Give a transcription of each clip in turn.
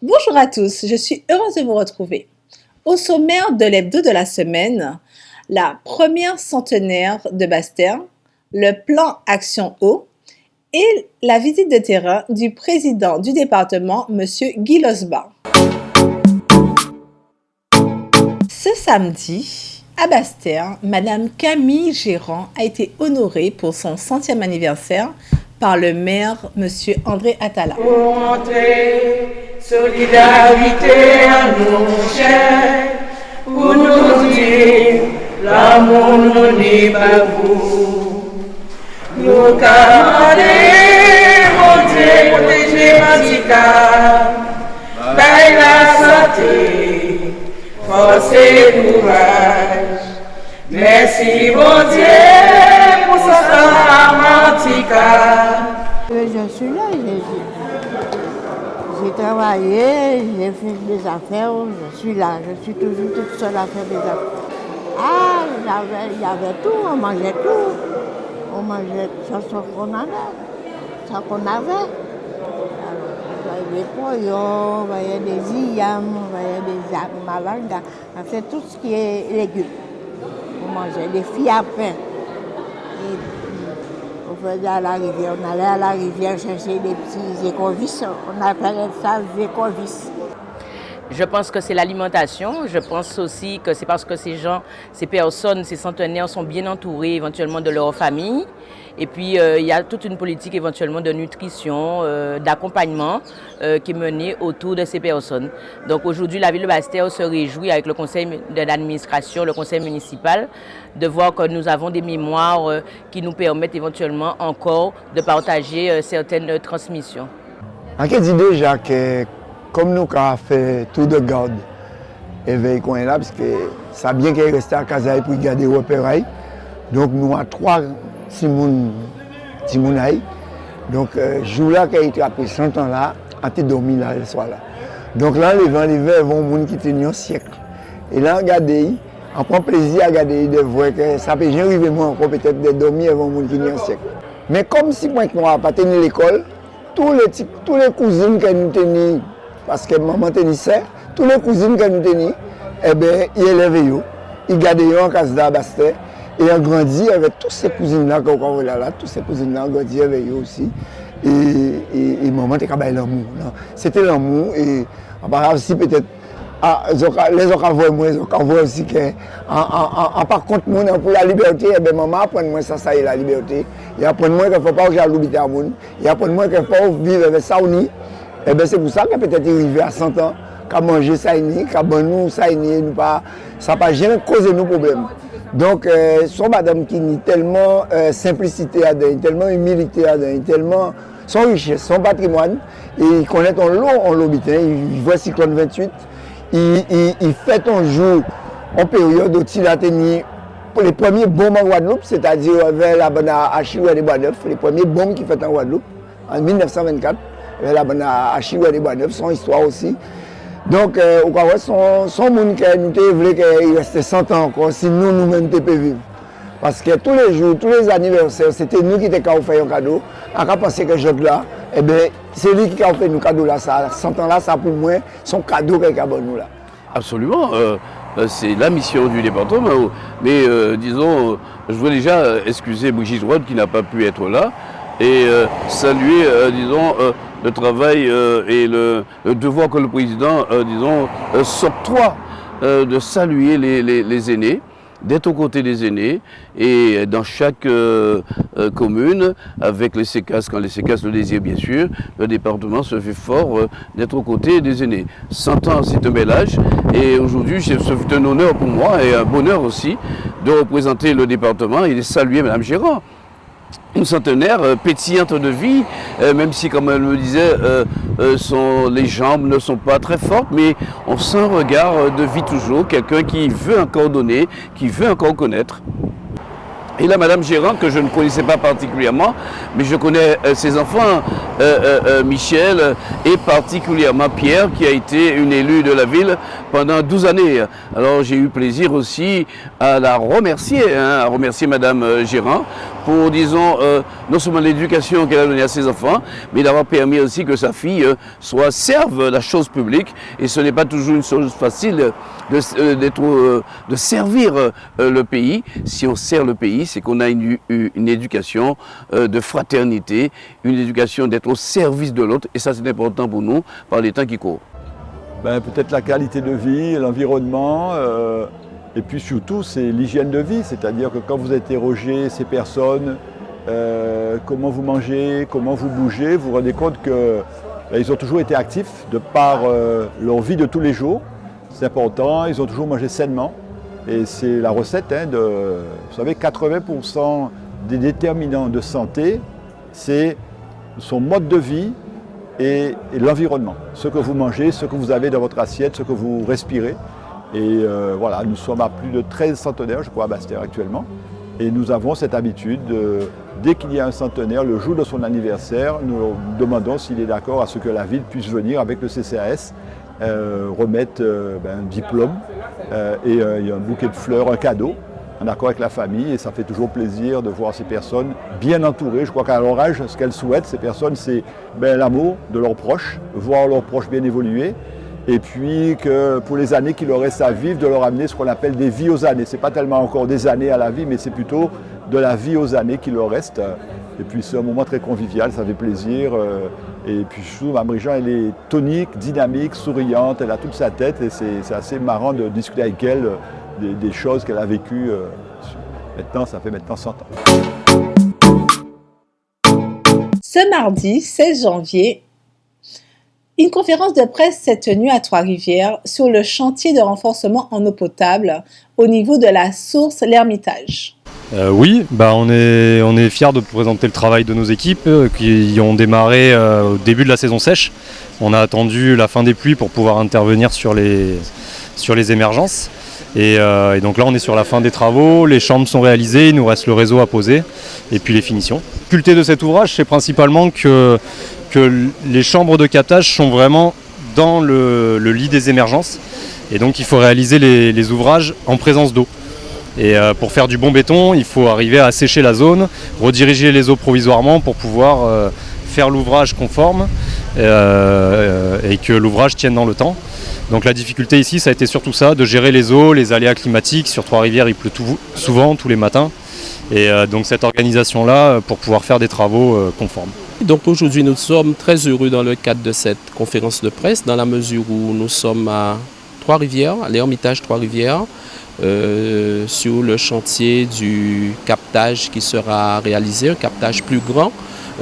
Bonjour à tous, je suis heureuse de vous retrouver. Au sommaire de l'hebdo de la semaine, la première centenaire de Basse-Terre, le plan Action Eau et la visite de terrain du président du département, M. Guy Losbar. Ce samedi, à Basse-Terre, Mme Camille Gérant a été honorée pour son 100e anniversaire par le maire, M. André Atala. Pour montrer solidarité à nos chers, pour nous dire l'amour nous n'est pas vous. Nous commandons, mon Dieu, protéger Matika, baille la santé, force et courage. Merci, mon Dieu, pour ce Matika. Je suis là, j'ai travaillé, j'ai fait des affaires, je suis là, je suis toujours toute seule à faire des affaires. Ah, il y avait tout, on mangeait tout. On mangeait ça qu'on avait. Ça qu'on avait. Alors, on voyait des poillons, on voyait des yams, on voyait des malagas, on fait tout ce qui est légumes. On mangeait des filles à pain. On faisait à la rivière, on allait à la rivière chercher des petits écovisses, on appelait ça des écovisses. Je pense que c'est l'alimentation, je pense aussi que c'est parce que ces personnes, ces centenaires sont bien entourés éventuellement de leur famille. Et puis il y a toute une politique éventuellement de nutrition, d'accompagnement qui est menée autour de ces personnes. Donc aujourd'hui, la ville de Basse-Terre se réjouit avec le conseil de l'administration, le conseil municipal, de voir que nous avons des mémoires qui nous permettent éventuellement encore de partager certaines transmissions. On dit déjà que comme nous avons fait tout de garde et veille qu'on est là, parce que ça bien qu'il resté à Kazaï pour garder le repérail. Donc nous avons 3 Timounaï. Donc jour là qu'il a attrapé 100 ans là, on a dormi là le soir là. Donc là les verts vont gens qui tiennent un siècle. Et là on regarde, on prend plaisir à regarder de voir que ça peut jamais arriver moi encore peut-être de dormir avant gens qui tiennent un siècle. Mais comme si moi on n'a pas tenu l'école, tous les cousines que nous tenions, parce que maman tenait ça, tous les cousines que nous tenions, eh bien, ils élevaient eux, ils gardaient en case d'Abaste et ont grandi avec tous ces cousines-là qu'on voit là, tous ces cousines-là ont grandi avec eux aussi. Et maman était capable l'amour. C'était l'amour et aussi peut-être les autres voient moi, les autres voient aussi que par contre pour la liberté, eh bien, maman apprend moi ça est la liberté. Et apprend moi qu'il ne faut pas jaloux à monde. Et apprend moi qu'il ne faut pas vivre avec ça. Eh bien, c'est pour ça que peut-être arrivé à 100 ans, qu'à manger ça, qu'à boire nous ça, ça n'a pas jamais causé nos problèmes. Donc, son madame qui a tellement simplicité à donner, tellement humilité à donner, tellement son richesse, son patrimoine, et il connaît ton lot en lobitin, il voit Cyclone 28, il fait un jour en période où il a tenu pour les premiers bombes en Guadeloupe, c'est-à-dire vers la bonne à Chilou des Bois-Neufs, les premiers bombes qu'il fait en Guadeloupe en 1924. La bonne à Chilou des Bois-Neufs, son histoire aussi. Donc, son monde qui nous voulait qu'il restait 100 ans encore, si nous-mêmes ne pouvions vivre. Parce que tous les jours, tous les anniversaires, c'était nous qui étions fait un cadeau. On a pensé que ce jour-là, eh bien, c'est lui qui a fait nos cadeaux là. Ça, 100 ans là, ça pour moi, son cadeau qu'il a fait nous là. Absolument. C'est la mission du département. Mais disons, je veux déjà excuser Brigitte Roide qui n'a pas pu être là et saluer, disons, le travail et le devoir que le président, disons, s'octroie de saluer les aînés, d'être aux côtés des aînés et dans chaque commune, avec les CECAS, quand les CECAS le désirent bien sûr, le département se fait fort d'être aux côtés des aînés. 100 ans, c'est un bel âge et aujourd'hui, ce fut un honneur pour moi et un bonheur aussi de représenter le département et de saluer Mme Gérard. Une centenaire pétillante de vie, même si, comme elle me disait, les jambes ne sont pas très fortes, mais on sent un regard de vie toujours, quelqu'un qui veut encore donner, qui veut encore connaître. Et là, Madame Gérard, que je ne connaissais pas particulièrement, mais je connais ses enfants, Michel et particulièrement Pierre qui a été une élue de la ville pendant 12 années. Alors j'ai eu plaisir aussi à la remercier, à remercier Madame Gérard pour, disons, non seulement l'éducation qu'elle a donnée à ses enfants, mais d'avoir permis aussi que sa fille serve la chose publique. Et ce n'est pas toujours une chose facile de servir le pays. Si on sert le pays, c'est qu'on a une éducation de fraternité, une éducation d'être au service de l'autre. Et ça, c'est important pour nous par les temps qui courent. Peut-être la qualité de vie, l'environnement, et puis surtout, c'est l'hygiène de vie. C'est-à-dire que quand vous interrogez ces personnes, comment vous mangez, comment vous bougez, vous vous rendez compte qu'ils ont toujours été actifs de par leur vie de tous les jours. C'est important, ils ont toujours mangé sainement. Et c'est la recette vous savez, 80% des déterminants de santé, c'est son mode de vie et l'environnement. Ce que vous mangez, ce que vous avez dans votre assiette, ce que vous respirez. Et voilà, nous sommes à plus de 13 centenaires, je crois, à Basse-Terre actuellement. Et nous avons cette habitude, dès qu'il y a un centenaire, le jour de son anniversaire, nous demandons s'il est d'accord à ce que la ville puisse venir avec le CCAS remettre un diplôme et il y a un bouquet de fleurs, un cadeau, en accord avec la famille. Et ça fait toujours plaisir de voir ces personnes bien entourées. Je crois qu'à leur âge, ce qu'elles souhaitent, ces personnes, c'est l'amour de leurs proches, voir leurs proches bien évoluer. Et puis que pour les années qu'il leur reste à vivre, de leur amener ce qu'on appelle des vies aux années. Ce n'est pas tellement encore des années à la vie, mais c'est plutôt de la vie aux années qui leur reste. Et puis c'est un moment très convivial, ça fait plaisir. Et puis je trouve Marie-Jean, elle est tonique, dynamique, souriante, elle a toute sa tête et c'est assez marrant de discuter avec elle des choses qu'elle a vécues. Maintenant, ça fait maintenant 100 ans. Ce mardi 16 janvier, une conférence de presse s'est tenue à Trois-Rivières sur le chantier de renforcement en eau potable au niveau de la source L'Ermitage. Oui, on est fiers de présenter le travail de nos équipes qui ont démarré au début de la saison sèche. On a attendu la fin des pluies pour pouvoir intervenir sur les émergences. Et donc là on est sur la fin des travaux, les chambres sont réalisées, il nous reste le réseau à poser et puis les finitions. La difficulté de cet ouvrage, c'est principalement que les chambres de captage sont vraiment dans le lit des émergences et donc il faut réaliser les ouvrages en présence d'eau. Et pour faire du bon béton, il faut arriver à assécher la zone, rediriger les eaux provisoirement pour pouvoir faire l'ouvrage conforme et que l'ouvrage tienne dans le temps. Donc la difficulté ici, ça a été surtout ça, de gérer les eaux, les aléas climatiques. Sur Trois-Rivières, il pleut souvent, tous les matins. Et donc cette organisation-là, pour pouvoir faire des travaux conformes. Donc aujourd'hui, nous sommes très heureux dans le cadre de cette conférence de presse, dans la mesure où nous sommes à Trois-Rivières, à l'Ermitage Trois-Rivières, sur le chantier du captage qui sera réalisé, un captage plus grand.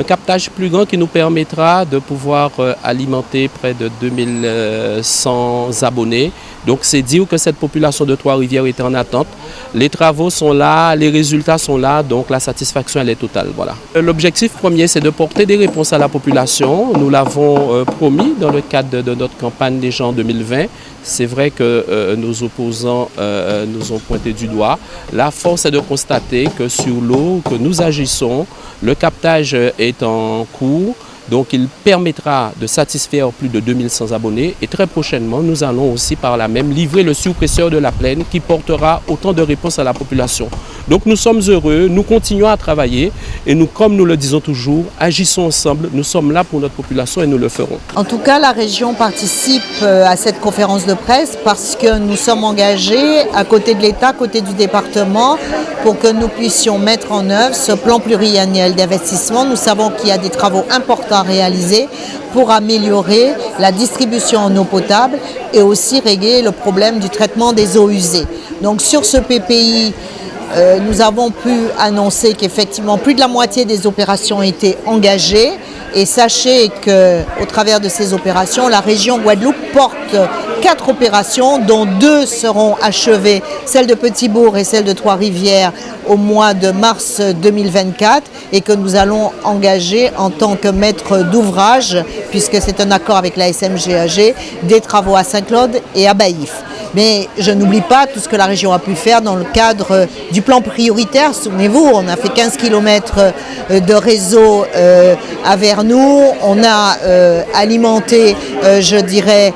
Un captage plus grand qui nous permettra de pouvoir alimenter près de 2100 abonnés. Donc c'est dire que cette population de Trois-Rivières est en attente. Les travaux sont là, les résultats sont là, donc la satisfaction elle est totale. Voilà. L'objectif premier, c'est de porter des réponses à la population. Nous l'avons promis dans le cadre de notre campagne des gens 2020. C'est vrai que nos opposants nous ont pointé du doigt. La force est de constater que sur l'eau que nous agissons, le captage est en cours. Donc il permettra de satisfaire plus de 2100 abonnés et très prochainement nous allons aussi par là même livrer le surpresseur de la plaine qui portera autant de réponses à la population. Donc nous sommes heureux, nous continuons à travailler et nous, comme nous le disons toujours, agissons ensemble, nous sommes là pour notre population et nous le ferons. En tout cas, la région participe à cette conférence de presse parce que nous sommes engagés à côté de l'État, à côté du département pour que nous puissions mettre en œuvre ce plan pluriannuel d'investissement. Nous savons qu'il y a des travaux importants à réaliser pour améliorer la distribution en eau potable et aussi régler le problème du traitement des eaux usées. Donc sur ce PPI, nous avons pu annoncer qu'effectivement plus de la moitié des opérations étaient engagées et sachez qu'au travers de ces opérations, la région Guadeloupe porte 4 opérations dont 2 seront achevées, celle de Petit-Bourg et celle de Trois-Rivières au mois de mars 2024 et que nous allons engager en tant que maître d'ouvrage puisque c'est un accord avec la SMGAG des travaux à Saint-Claude et à Baïf. Mais je n'oublie pas tout ce que la région a pu faire dans le cadre du plan prioritaire. Souvenez-vous, on a fait 15 km de réseau à Vernoux. On a alimenté, je dirais,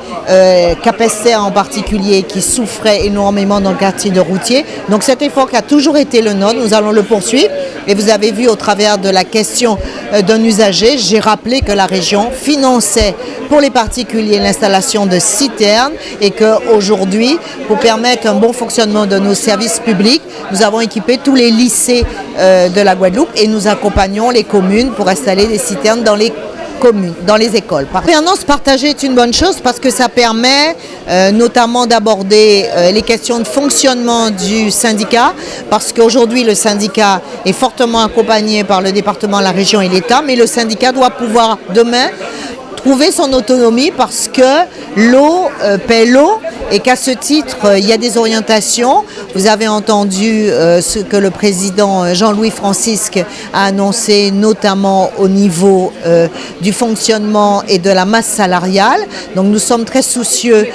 Capesterre en particulier, qui souffrait énormément dans le quartier de Routier. Donc cet effort qui a toujours été le nôtre, nous allons le poursuivre. Et vous avez vu au travers de la question d'un usager, j'ai rappelé que la région finançait pour les particuliers l'installation de citernes et qu'aujourd'hui, pour permettre un bon fonctionnement de nos services publics, nous avons équipé tous les lycées de la Guadeloupe et nous accompagnons les communes pour installer des citernes dans les communes, dans les écoles. La gouvernance partagée est une bonne chose parce que ça permet notamment d'aborder les questions de fonctionnement du syndicat, parce qu'aujourd'hui le syndicat est fortement accompagné par le département, la région et l'État, mais le syndicat doit pouvoir demain trouver son autonomie parce que l'eau paie l'eau et qu'à ce titre, il y a des orientations. Vous avez entendu ce que le président Jean-Louis Francisque a annoncé, notamment au niveau du fonctionnement et de la masse salariale. Donc nous sommes très soucieux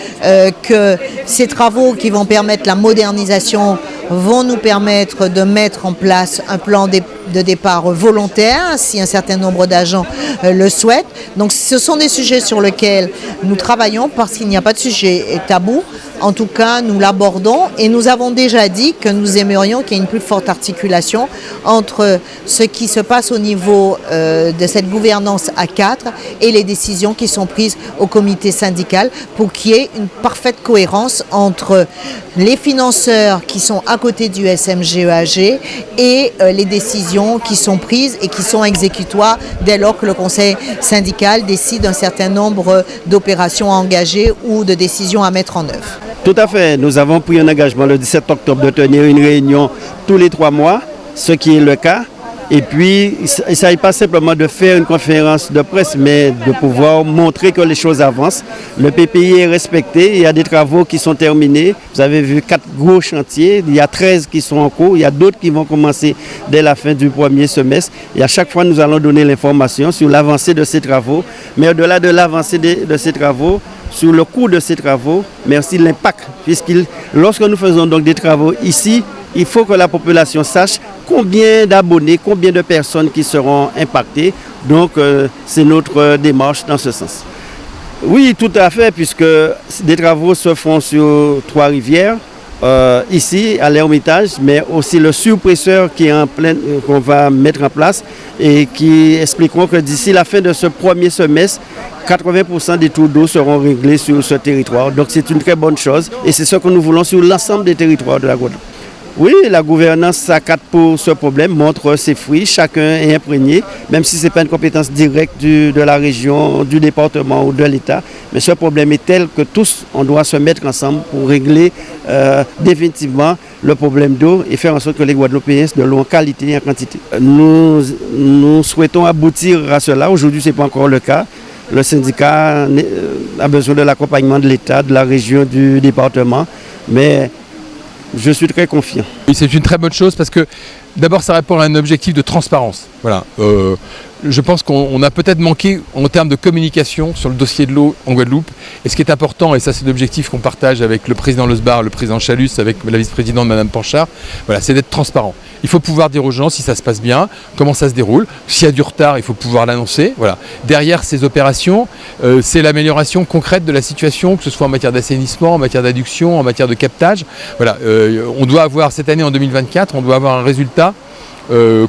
que ces travaux qui vont permettre la modernisation vont nous permettre de mettre en place un plan de départ volontaire, si un certain nombre d'agents le souhaitent. Donc ce sont des sujets sur lesquels nous travaillons parce qu'il n'y a pas de sujet tabou. En tout cas, nous l'abordons et nous avons déjà dit que nous aimerions qu'il y ait une plus forte articulation entre ce qui se passe au niveau de cette gouvernance à 4 et les décisions qui sont prises au comité syndical pour qu'il y ait une parfaite cohérence entre les financeurs qui sont à côté du SMGEAG et les décisions qui sont prises et qui sont exécutoires dès lors que le conseil syndical décide un certain nombre d'opérations à engager ou de décisions à mettre en œuvre. Tout à fait. Nous avons pris un engagement le 17 octobre de tenir une réunion tous les 3 mois, ce qui est le cas. Et puis, il ne s'agit pas simplement de faire une conférence de presse, mais de pouvoir montrer que les choses avancent. Le PPI est respecté, il y a des travaux qui sont terminés. Vous avez vu 4 gros chantiers, il y a 13 qui sont en cours, il y a d'autres qui vont commencer dès la fin du premier semestre. Et à chaque fois, nous allons donner l'information sur l'avancée de ces travaux. Mais au-delà de l'avancée de ces travaux, sur le coût de ces travaux, mais aussi l'impact, puisque lorsque nous faisons donc des travaux ici, il faut que la population sache combien d'abonnés, combien de personnes qui seront impactées. Donc, c'est notre démarche dans ce sens. Oui, tout à fait, puisque des travaux se font sur Trois-Rivières, ici à l'Ermitage, mais aussi le surpresseur qui est en plein, qu'on va mettre en place et qui expliqueront que d'ici la fin de ce premier semestre, 80% des tours d'eau seront réglés sur ce territoire. Donc c'est une très bonne chose et c'est ce que nous voulons sur l'ensemble des territoires de la Guadeloupe. Oui, la gouvernance à 4 pour ce problème montre ses fruits, chacun est imprégné, même si ce n'est pas une compétence directe de la région, du département ou de l'État. Mais ce problème est tel que tous, on doit se mettre ensemble pour régler définitivement le problème d'eau et faire en sorte que les Guadeloupéens aient de l'eau en qualité et en quantité. Nous souhaitons aboutir à cela. Aujourd'hui, ce n'est pas encore le cas. Le syndicat a besoin de l'accompagnement de l'État, de la région, du département, mais je suis très confiant. Oui, c'est une très bonne chose parce que d'abord ça répond à un objectif de transparence. Voilà. Je pense qu'on a peut-être manqué en termes de communication sur le dossier de l'eau en Guadeloupe. Et ce qui est important, et ça c'est l'objectif qu'on partage avec le président Losbar, le président Chalus, avec la vice-présidente Madame Panchard, voilà, c'est d'être transparent. Il faut pouvoir dire aux gens si ça se passe bien, comment ça se déroule. S'il y a du retard, il faut pouvoir l'annoncer. Voilà. Derrière ces opérations, c'est l'amélioration concrète de la situation, que ce soit en matière d'assainissement, en matière d'adduction, en matière de captage. Voilà. On doit avoir, cette année en 2024, on doit avoir un résultat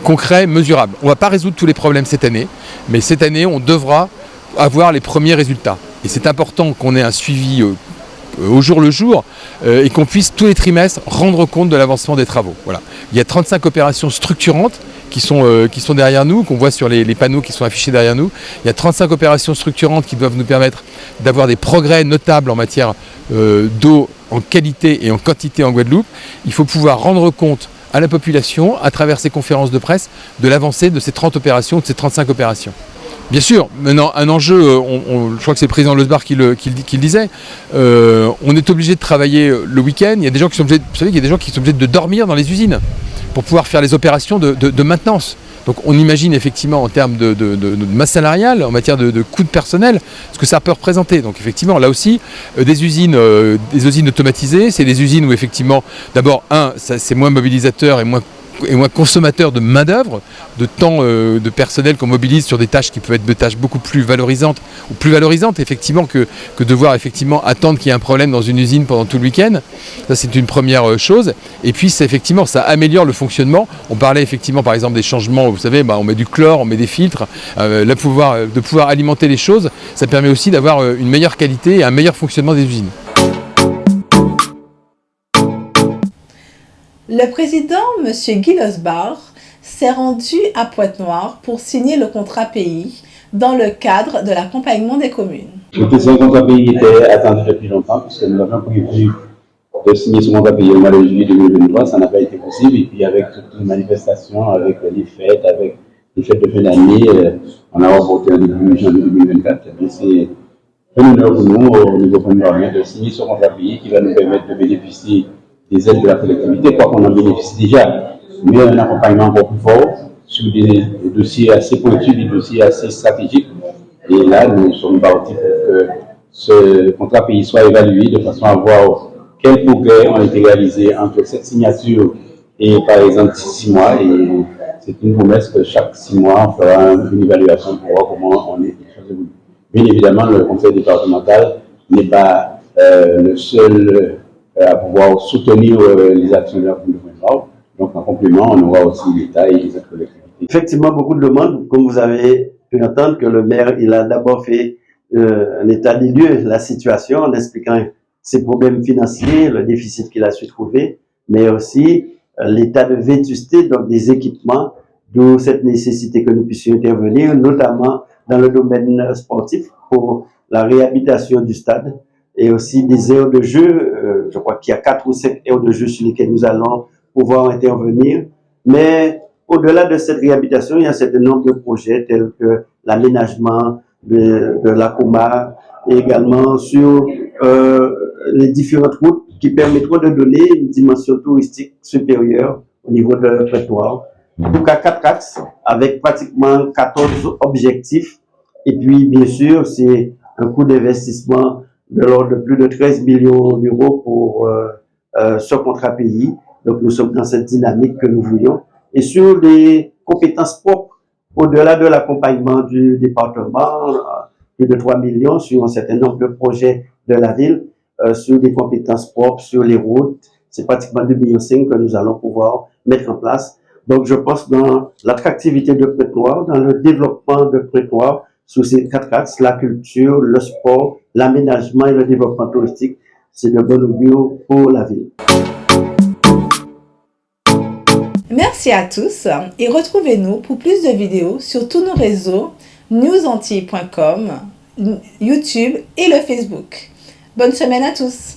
concret, mesurable. On ne va pas résoudre tous les problèmes cette année, mais cette année, on devra avoir les premiers résultats. Et c'est important qu'on ait un suivi au jour le jour et qu'on puisse tous les trimestres rendre compte de l'avancement des travaux. Voilà. Il y a 35 opérations structurantes qui sont derrière nous, qu'on voit sur les panneaux qui sont affichés derrière nous. Il y a 35 opérations structurantes qui doivent nous permettre d'avoir des progrès notables en matière d'eau en qualité et en quantité en Guadeloupe. Il faut pouvoir rendre compte à la population, à travers ces conférences de presse, de l'avancée de ces 30 opérations, de ces 35 opérations. Bien sûr, maintenant, un enjeu, je crois que c'est le président Losbar qui le disait, on est obligé de travailler le week-end. Il y a des gens qui sont obligés, vous savez, il y a des gens qui sont obligés de dormir dans les usines. pour pouvoir faire les opérations de maintenance. Donc on imagine effectivement en termes de masse salariale, en matière de coûts de personnel, ce que ça peut représenter. Donc effectivement, là aussi, des usines automatisées, c'est des usines où effectivement, d'abord, c'est moins mobilisateur et moins consommateur de main-d'œuvre, de temps de personnel qu'on mobilise sur des tâches qui peuvent être des tâches beaucoup plus valorisantes, ou plus valorisantes effectivement que devoir effectivement attendre qu'il y ait un problème dans une usine pendant tout le week-end. Ça c'est une première chose. Et puis effectivement ça améliore le fonctionnement. On parlait effectivement par exemple des changements, vous savez, on met du chlore, on met des filtres, de pouvoir alimenter les choses, ça permet aussi d'avoir une meilleure qualité et un meilleur fonctionnement des usines. Le président, M. Guy Losbar, s'est rendu à Pointe-Noire pour signer le contrat pays dans le cadre de l'accompagnement des communes. Le contrat pays était attendu depuis longtemps puisque nous avions prévu de signer ce contrat pays au mois de juillet 2023, ça n'a pas été possible. Et puis avec toutes les manifestations, avec les fêtes de fin d'année, on a reporté en début janvier 2024. C'est un honneur pour nous au niveau pointe-noirien de signer ce contrat pays qui va nous permettre de bénéficier des aides de la collectivité, quoi qu'on en bénéficie déjà, mais un accompagnement encore plus fort sur des dossiers assez pointus, des dossiers assez stratégiques. Et là, nous sommes partis pour que ce contrat pays soit évalué de façon à voir quels progrès ont été réalisés entre cette signature et par exemple 6 mois. Et c'est une promesse que chaque 6 mois, on fera une évaluation pour voir comment on est. Bien évidemment, le conseil départemental n'est pas le seul à pouvoir soutenir les actions de la commune de Pointe-Noire. Donc, en complément, on aura aussi l'État et les autres collectivités. Effectivement, beaucoup de demandes, comme vous avez pu entendre, que le maire, il a d'abord fait un état des lieux, la situation, en expliquant ses problèmes financiers, le déficit qu'il a su trouver, mais aussi l'état de vétusté, donc des équipements, d'où cette nécessité que nous puissions intervenir, notamment dans le domaine sportif, pour la réhabilitation du stade, et aussi des aires de jeu. Je crois qu'il y a 4 ou 5 aires de jeu sur lesquelles nous allons pouvoir intervenir. Mais au-delà de cette réhabilitation, il y a un certain nombre de projets tels que l'aménagement de la Comar et également sur les différentes routes qui permettront de donner une dimension touristique supérieure au niveau de Pointe-Noire. Donc à 4 axes avec pratiquement 14 objectifs. Et puis, bien sûr, c'est un coût d'investissement de l'ordre de plus de 13 millions d'euros pour ce contrat pays. Donc, nous sommes dans cette dynamique que nous voulions. Et sur les compétences propres, au-delà de l'accompagnement du département, plus de 3 millions sur un certain nombre de projets de la ville, sur des compétences propres, sur les routes, c'est pratiquement 2,5 millions que nous allons pouvoir mettre en place. Donc, je pense dans l'attractivité de Pointe-Noire, dans le développement de Pointe-Noire, sous ces 4 axes, la culture, le sport, l'aménagement et le développement touristique, c'est de bon augure pour la ville. Merci à tous et retrouvez-nous pour plus de vidéos sur tous nos réseaux newsantille.com, YouTube et le Facebook. Bonne semaine à tous!